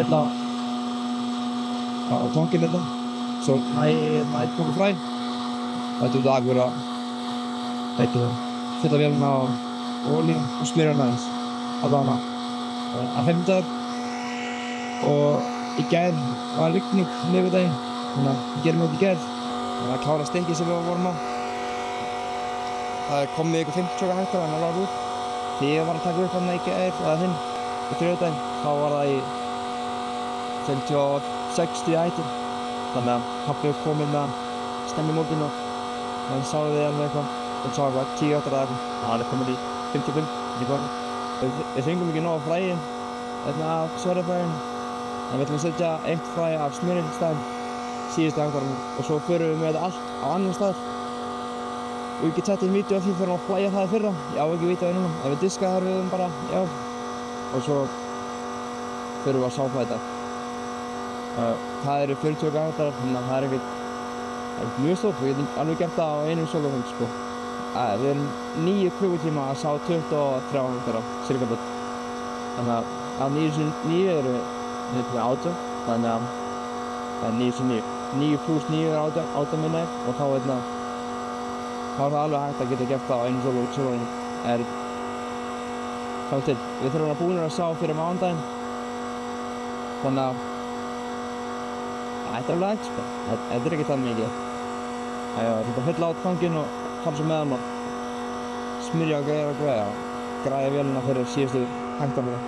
hérna á tankinn hérna. Svo kom fræ. Þetta dagur að fylla vélina á olíu og smyrja hana aðeins. Allavega að fimmtudagur. Og í gær var rigning miðvikudaginn. Þannig að við gerum þetta í gær. Þannig að klára steikið sem við vorum á. Það kom ykkur 50 hættar þannig að það var út. Þegar ég var að taka upp þarna í gær eða hinn í þriðjudaginn, þá var það í 50-60 hættir. Þannig að pabbi kom inn að stemma í morgun og hann sáði við alveg eitthvað. Hann sá eitthvað 10 hættar eða eitthvað. Það er komin í 55 í kvöld. Við fengum ekki nóg af fræi af sverðafræinu. En við ætlum að setja eitt fræ af smjöri í staðinn síðustu hættarinn og svo förum við með þetta allt á annan stað. Og ég get sett inn vídeo af því fyrir að flæja það í fyrra. Ég á ekki vídeo núna. Ef við diska þar við bara, já. Og svo förum við að sápa þetta. Það eru 40 hættar, þannig að það er ekkert mjög stórt. Við getum alveg gert það á einum sólarhring, sko. Við erum 9 klukkutíma að sá 23 hættar af silikaböld. Þannig að af 9 eru 18. Þannig að það er 9 + 9 er 18 minna og þá er það alveg hægt að geta gert það á einum sólarhring. Sjá til. Við þurfum að búin að sá fyrir mánudaginn. Þannig að þetta er alveg hægt, sko. Þetta er ekki það mikið. Ég ætla að fylla á tankinn og fara svo með hann og smyrja og græja vélina fyrir síðustu hægtarna.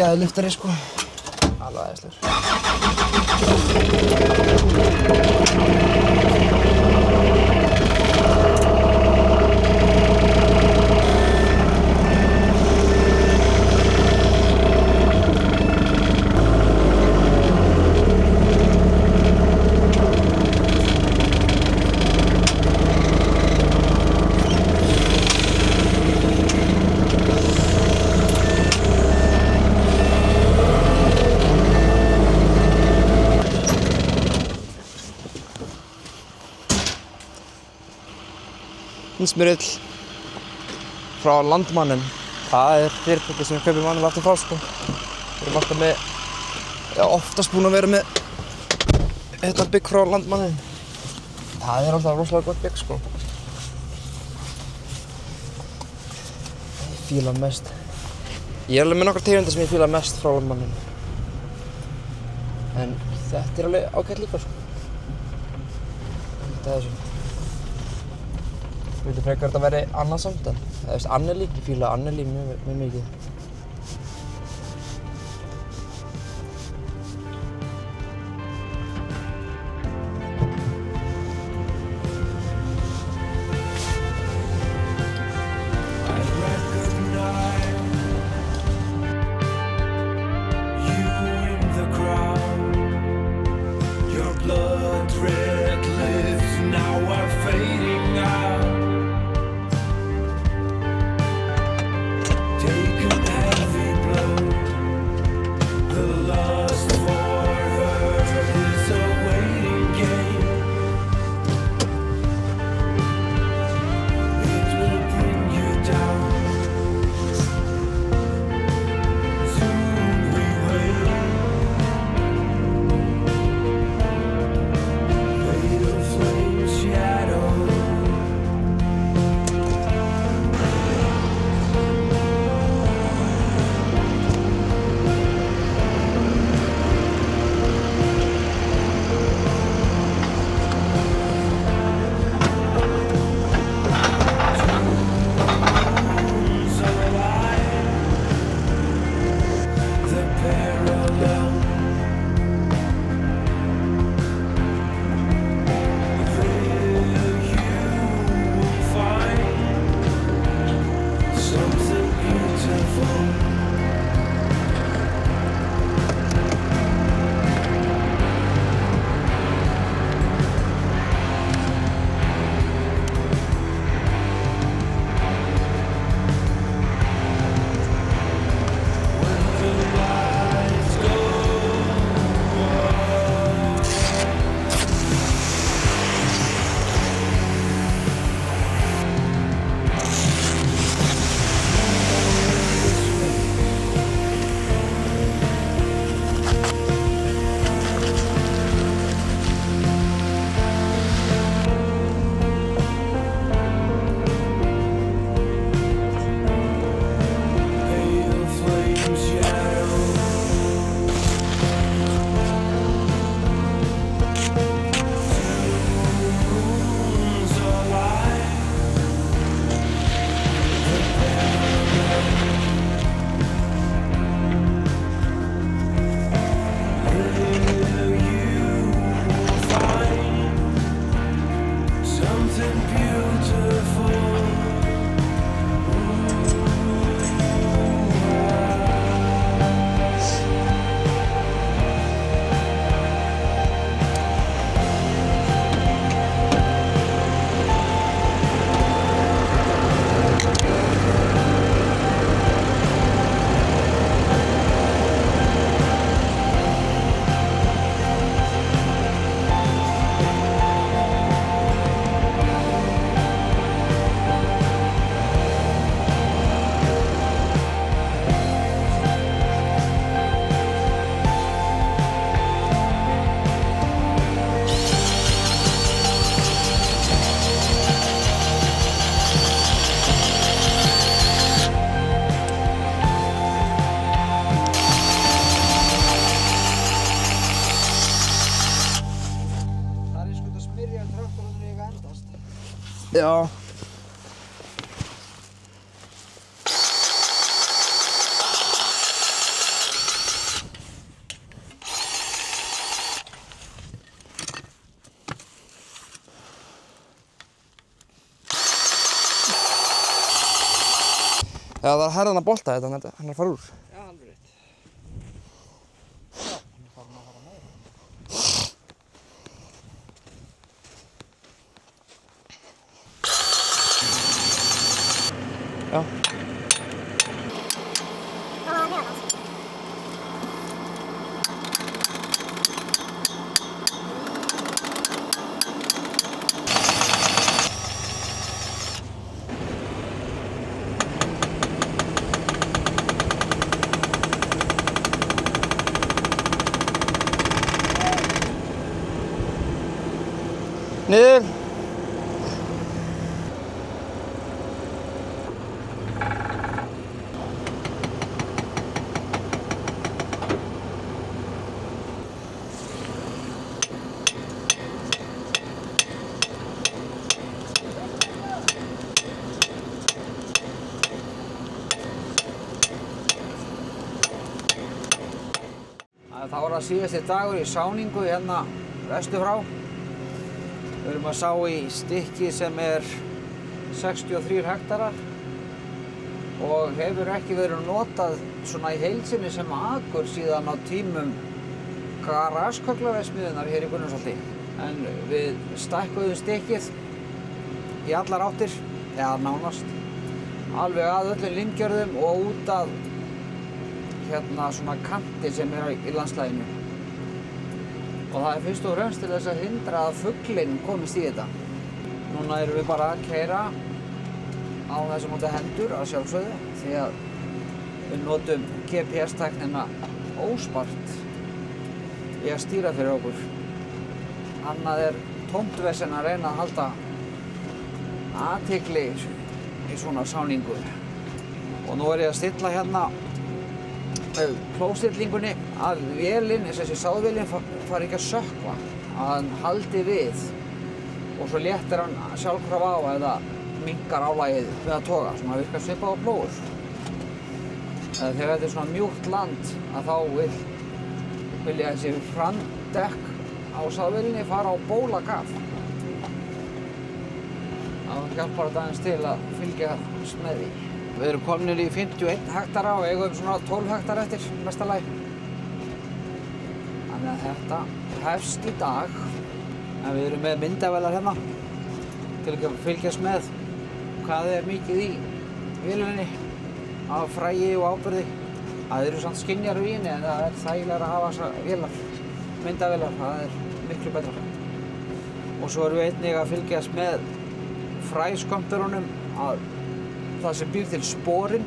geggjaður lyftari sko. Alveg æðislegur. Smyrill frá Landmanninn. Það fyrirtæki sem við kaupum vanlega aftur frá sko. Við erum alltaf með, oftast búin að vera með þetta bygg frá Landmanninn. Það alltaf rosalega gott bygg sko. Ég fíla mest. Ég alveg með nokkrar tegundir sem ég fíla mest frá Landmanninn. En þetta alveg ágætt líka sko. Þetta þessu. Ég vildi frekar þetta veri annað samt en Anneli, ég fíla Anneli mjög mikið. Ja. Já, það er herðan að bolta þetta, hann er að fara úr. Já, alveg rétt. Já, hann er farin að fara meira. Já. Niður. Þá er það síðasti dagur í sáningu hérna vestur frá. Við erum að sá í stykki sem er 63 hektarar og hefur ekki verið notað svona í heild sinni sem akur síðan á tímum garaskögglaverksmiðjunnar hér í Gunnarsholti. En við stækkuðum stykkið í allar áttir, eða nánast, alveg að öllum limgjörðum og út að hérna svona kanti sem er í landslaginu. Og það er fyrst og fremst til þess að hindra að fuglinn komist í þetta. Núna erum við bara að keyra á þessum móti hendur að sjálfsögðu því að við notum GPS-tæknina óspart í að stýra fyrir okkur. Annað er tómt vesen að reyna að halda athygli í svona sáningu. Og nú er ég að stilla hérna klóstillingunni að vélinn, þessi sáðvélinn fari ekki að sökkva, að hann haldi við og svo léttir hann sjálfkrafa á eða minnkar álagið við að toga, svona virkar svipað á plógur. Þegar þetta er svona mjúkt land að þá vil ég þessi framdekk á sáðvélinni fara á bólagaf. Það hjálpar þetta aðeins til að fylgjast með því. Við erum komnir í 51 hektara og eigum svona 12 hektara eftir mesta lagi. Þannig að þetta hefst í dag. En við erum með myndavélar hérna til að fylgjast með hvað er mikið í vélinni af fræi og áburði. Það eru samt skynjar í henni en það er þægilegra að hafa þessar vélar, myndavélar, það er miklu betra. Og svo erum við einnig að fylgjast með fræskömmturunum að það sem býr til sporin,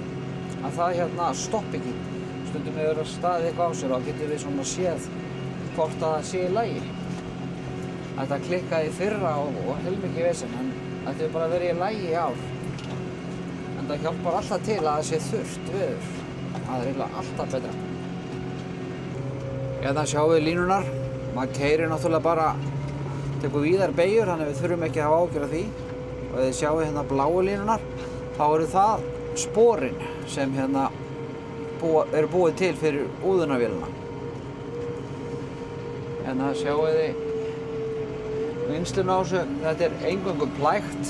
að það hérna stoppi ekki. Stundum hefur það staðið eitthvað á sér og getum við svona séð hvort að það sé í lagi. Þetta klikkaði í fyrra og heilmikið vesen, en þetta hefur bara verið í lagi í ár. En það hjálpar alltaf til að það sé þurrt veður. Það er eiginlega alltaf betra. Hérna sjáum við línunar. Maður keyrir náttúrulega bara, tekur víðar beygjur, þannig að við þurfum ekki að hafa áhyggjur af því. Og þið sjáum við hérna bláu línunar. Þá eru það sporin sem hérna eru búið til fyrir úðunarvélina. Hérna sjáum þið vinnsluna á þessu. Þetta er eingöngu plægt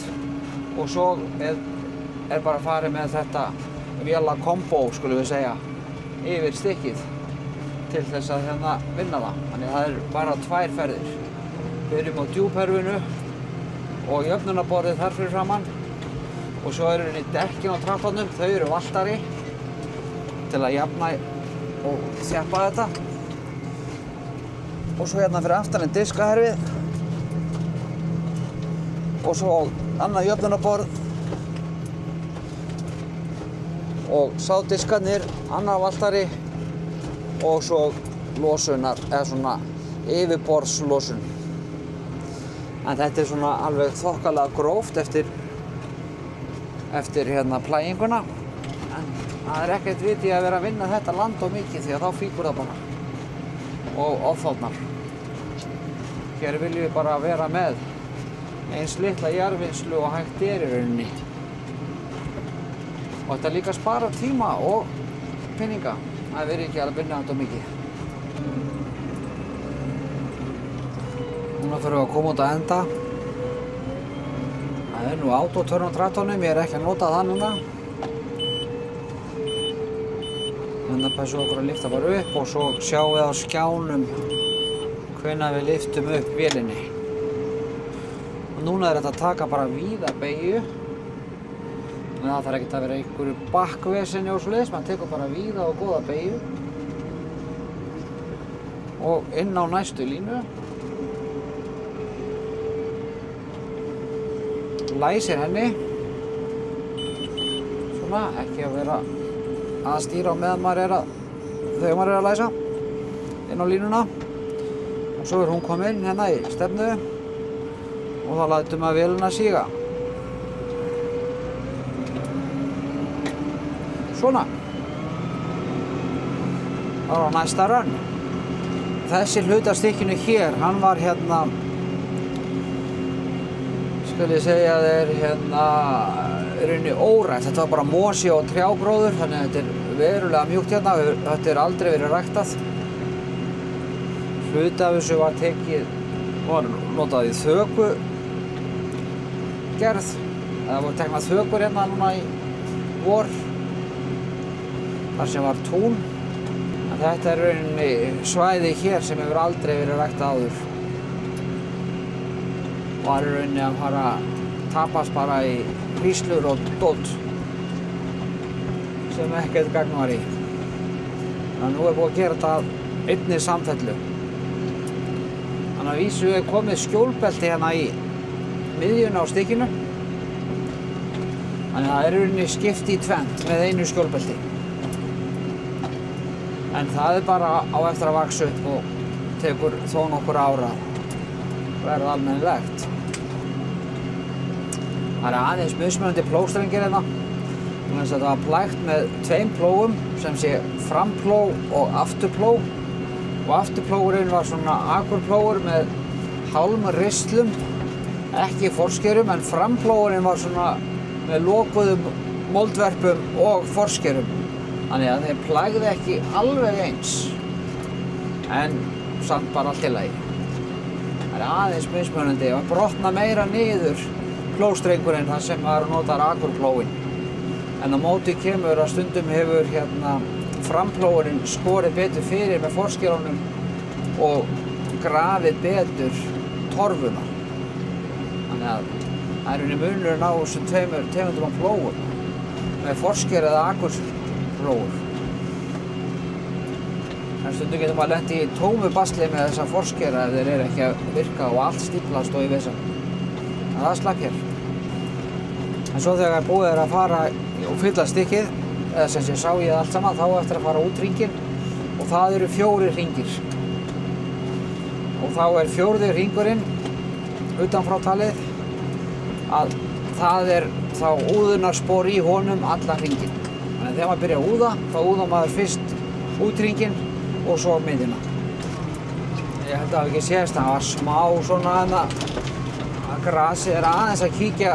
og svo er bara farið með þetta vélakombó, skulum við segja, yfir stykkið til þess að hérna vinna það. Þannig að það er bara 2 ferðir. Við erum á djúpherfinu og jöfnunarborðið þar fyrir framann. Og svo eru henni dekkin á traktornum, þau eru valtari til að jafna og þjappa þetta. Og svo hérna fyrir aftan er diskaherfið. Og svo annað jöfnunarborð. Og sádiskarnir, annað valtari. Og svo losunar, eða svona yfirborðslosun. En þetta er svona alveg þokkalega gróft eftir hérna plæginguna. En það er ekkert viti að vera að vinna þetta land of mikið því að þá fýkur það bara. Og ofþóknar. Hér viljum við bara vera með eins litla jarðvinnslu og hægt er í rauninni. Og þetta líka spara tíma og peninga. Það verður ekki að vinna þetta mikið. Núna þurfum við að koma út að enda. Það er nú autotörn á traktornum, ég er ekki að nota það núna. Passum okkur að lyfta bara upp og svo sjáum við á skjánum hvenær við lyftum upp vélinni. Og núna er þetta að taka bara víða beygju. En það þarf ekkert að vera einhverju bakkvesenni og svoleiðis, maður tekur bara víða og góða beygju. Og inn á næstu línu. Læsir henni. Svona, ekki að vera að stýra á meðan þegar maður er að læsa inn á línuna. Og svo er hún komin hérna í stefnu og þá lætum við vélina síga. Svona. Það var næsta rönn. Þessi hluti af stykkinu hér, hann var hérna, skal ég segja þér, hérna, rauninni órækt. Þetta var bara mosi og trjágróður, þannig að þetta er verulega mjúkt hérna. Þetta er aldrei verið ræktað. Hluti af þessu var notað í þökugerð. Það voru teknað þökur hérna núna í vor. Þar sem var tún. En þetta er rauninni svæði hér sem hefur aldrei verið ræktað áður. Var í rauninni að fara að tapast bara í hríslur og dót sem ekkert gagn var í. Þannig að nú er búið að gera þetta einni samfellu. Þannig að vísu er komið skjólbelti hérna í miðjuna á stykkinu. Þannig að það er í rauninni skipt í tvennt með einu skjólbelti. En það er bara á eftir að vaxa upp og tekur þó nokkur ára að verða almennilegt. Það er aðeins mismunandi plógstrengir hérna. Þetta var plægt með tveim plógum sem sé frampló og afturpló. Og afturplógurinn var svona akurplógur með hálmristlum, ekki forskerum, en framplógurinn var svona með lokuðum moldverpum og forskerum. Þannig að þeir plægði ekki alveg eins, en samt bara allt í lagi. Það er aðeins mismunandi og brotna meira niður plógstrengurinn þar sem maður notar akurplóginn. En á móti kemur að stundum hefur hérna framplógurinn skorið betur fyrir með forskerunum og grafið betur torfuna. Þannig að það er unni munurinn á þessum tveimur tegundum af plógum með forsker eða akurplógur. En stundum getur maður lent í tómu basli með þessa forskera ef þeir eru ekki að virka og allt stíflast og í vesen. En það slapp hér. En svo þegar búið er að fara og fylla stykkið, eða sem sé sá ég allt saman, þá eftir að fara út hringinn og það eru 4 hringir. Og þá er 4. hringurinn utanfrá talið að það er þá úðunarspor í honum allan hringinn. Þannig að þegar maður byrja að úða, þá úðar maður fyrst út hringinn og svo miðjuna. Ég held að það hafi ekki sést, það var smá svona að grasið er aðeins að kíkja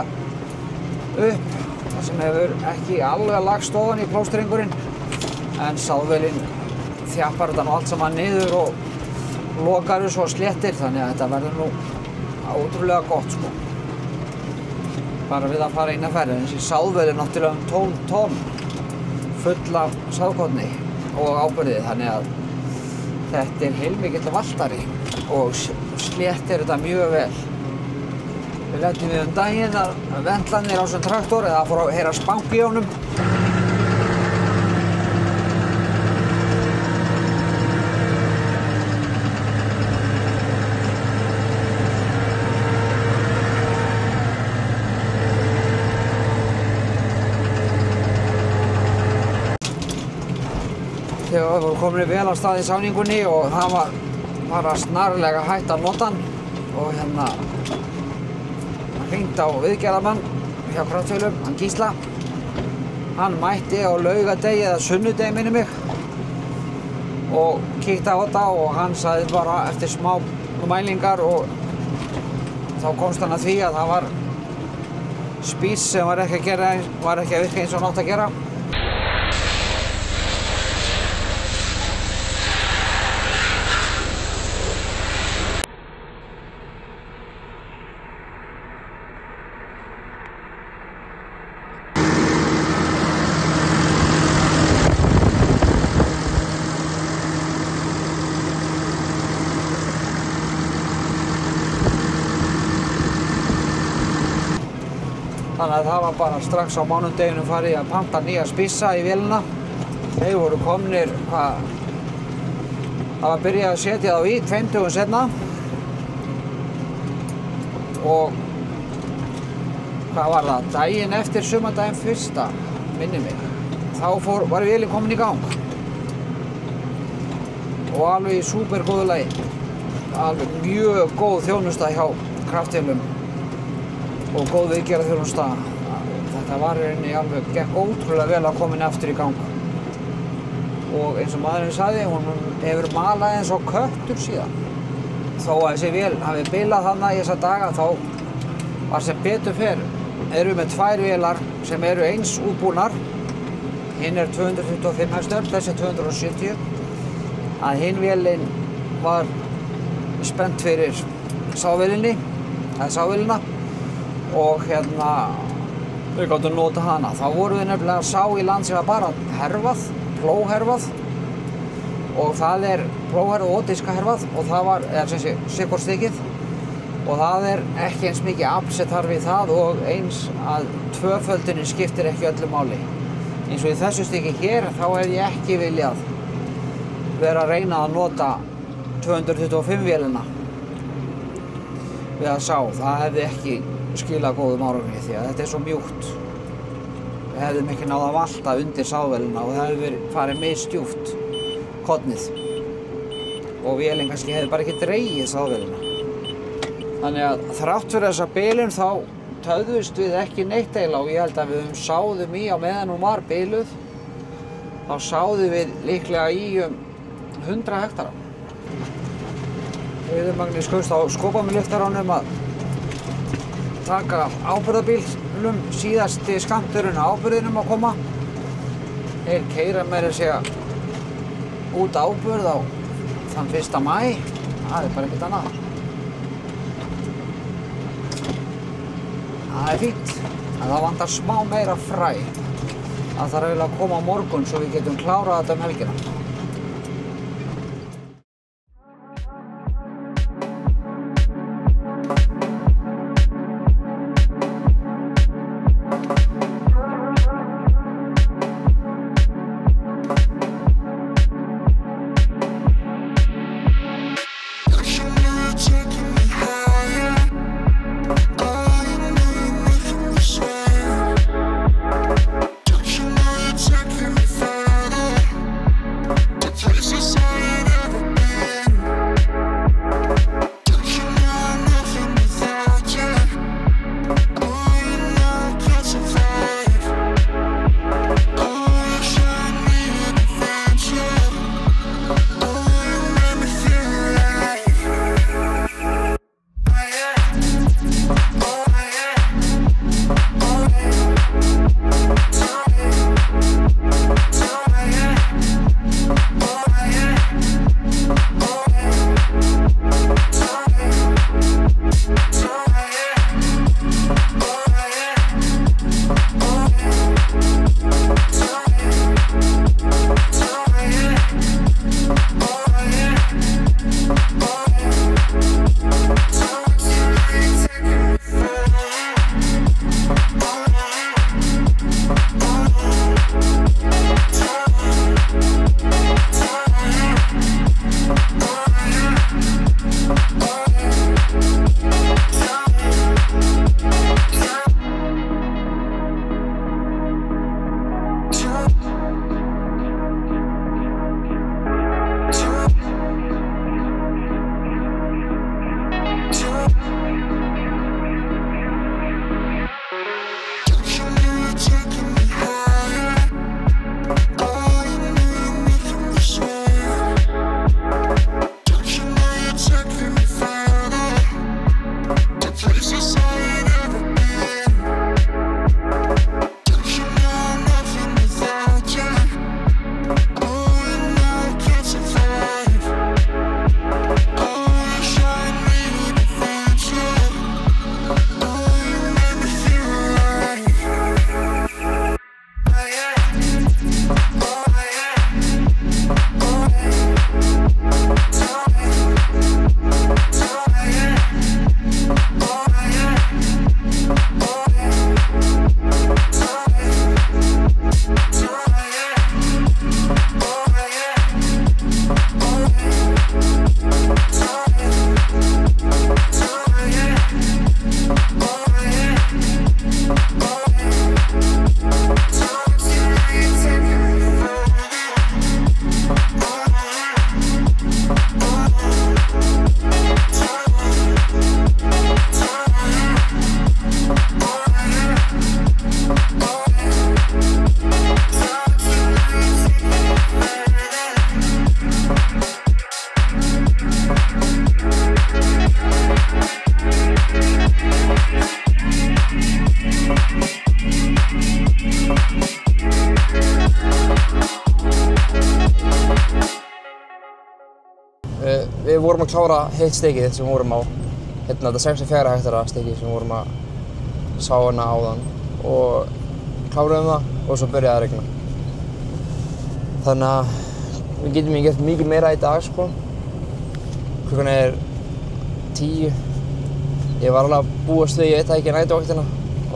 upp, það sem hefur ekki alveg lagst ofan í plógstrengurinn, en sáðvélin þjappar þetta nú allt saman niður og lokar þessu og sléttir, þannig að þetta verður nú ótrúlega gott sko. Bara við að fara inn að ferja, þessi sáðvél er náttúrulega 12 tonn full af sáðkorni og áburði, þannig að þetta er heilmikill valtari og sléttir þetta mjög vel. Við lentum við daginn að ventlanir á þessum traktor eða fór að heyra spank í honum. Þegar við vorum komin vel af stað í sáningunni og það var bara snarlega hægt að nota hann og hérna hringt á viðgerðarmann hjá Kraftfélum, hann Gísla. Hann mætti á laugadegi eða sunnudegi minni mig og kíkti á þetta og hann sagði bara eftir smá mælingar og þá komst hann að því að það var spís sem var ekki að virka eins og nátt að gera. Þannig að það var bara strax á mánudeginum farið að panta nýja spissa í vélina. Þeir voru komnir, það var byrjað að setja þá í 2 dögum seinna. Og hvað var það? Daginn eftir sumardaginn fyrsta, minnir mig. Þá var vélin komin í gang. Og alveg í súpergóðu lagi. Alveg mjög góð þjónusta hjá kraftvélum og góð viðgerðarþjónusta. Þetta var í rauninni alveg gekk ótrúlega vel að koma aftur í gang. Og eins og maðurinn sagði, hún hefur malað eins og köttur síðan. Þó að þessi vél hafi bilað þarna í þessa daga, þá var sem betur fer. Erum við með 2 vélar sem eru eins útbúnar. Hinn er 225 hestur, þessi 270. Að hinn vélin var spennt fyrir sávélinni, eða sávélina. Og við gátum nota hana. Þá vorum við nefnilega að sá í land sem var bara herfað, plóherfað. Og það er plóherfað og diskaherfað og það var, sikkort stykkið. Og það er ekki eins mikið afl sem þarf í það og eins að tvöföldunin skiptir ekki öllu máli. Eins og í þessu stykki hér þá hef ég ekki viljað vera að reyna að nota 225 vélina við að sá. Það hefði ekki skilað góðum árangri því að þetta er svo mjúkt. Við hefðum ekki náð að valta undir sávélina og það hefði farið misdjúpt kornið. Og vélin kannski hefði bara ekki dregið sávélina. Þannig að þrátt fyrir þessa bilun þá töðumst við ekki neitt eiginlega og ég held að við sáðum í á meðan hún var biluð. Þá sáðum við líklega í 100 hektara. Auður Magni skaust á skópamillyftaranum að taka áburðarbílnum, síðasti skammturinn á áburðinum að koma. Þeir keyra meira að segja út áburð á þann 1. maí. Það er bara ekkert annað. Það er fínt, en það vantar smá meira fræ. Það þarf eiginlega að koma á morgun svo við getum klárað þetta helgina. að klára hitt steikið sem við vorum á. Þetta 64 hektara steikið sem við vorum að sá hérna áðan og kláruðum það og svo byrjaði að rigna. Þannig að við getum ekki gert mikið meira í dag sko. Klukkan er 10. Ég var alveg að búast við, ég veit það ekki, næturvaktina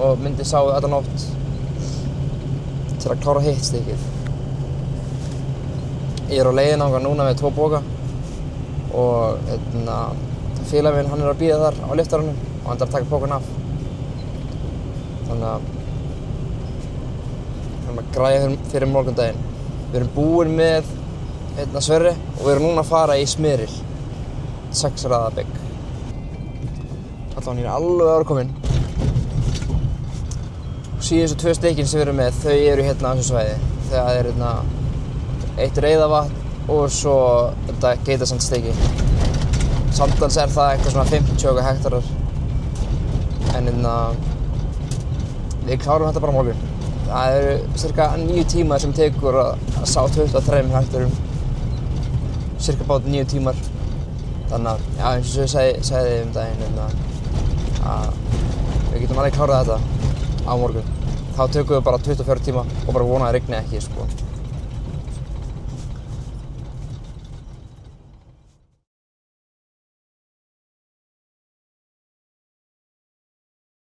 og myndi sá þetta nótt til að klára hitt steikið. Ég er á leiðinni þangað núna með 2 poka og félagi minn, hann er að bíða þar á lyftaranum og hann er að taka pokan af. Þannig að við erum að græja fyrir morgundaginn. Við erum búin með Sverri og við erum núna að fara í Smyril, 6 raða bygg. Allavega, ég er alveg árkominn. Síðustu 2 steikin sem við erum með, þau eru hérna á þessu svæði. Það er eitt Reyðarvatn og svo þetta Geitasandsteiki. Samtals er það eitthvað svona 50 hektarar. En við klárum þetta bara á morgun. Það eru cirka 9 tímar sem tekur að sá 23 hektarum. Cirka bát 9 tímar. Þannig að, já, eins og ég sagði daginn, að við getum alveg klárað þetta á morgun. Þá tökum við bara 24 tíma og bara vona að rigni ekki, sko.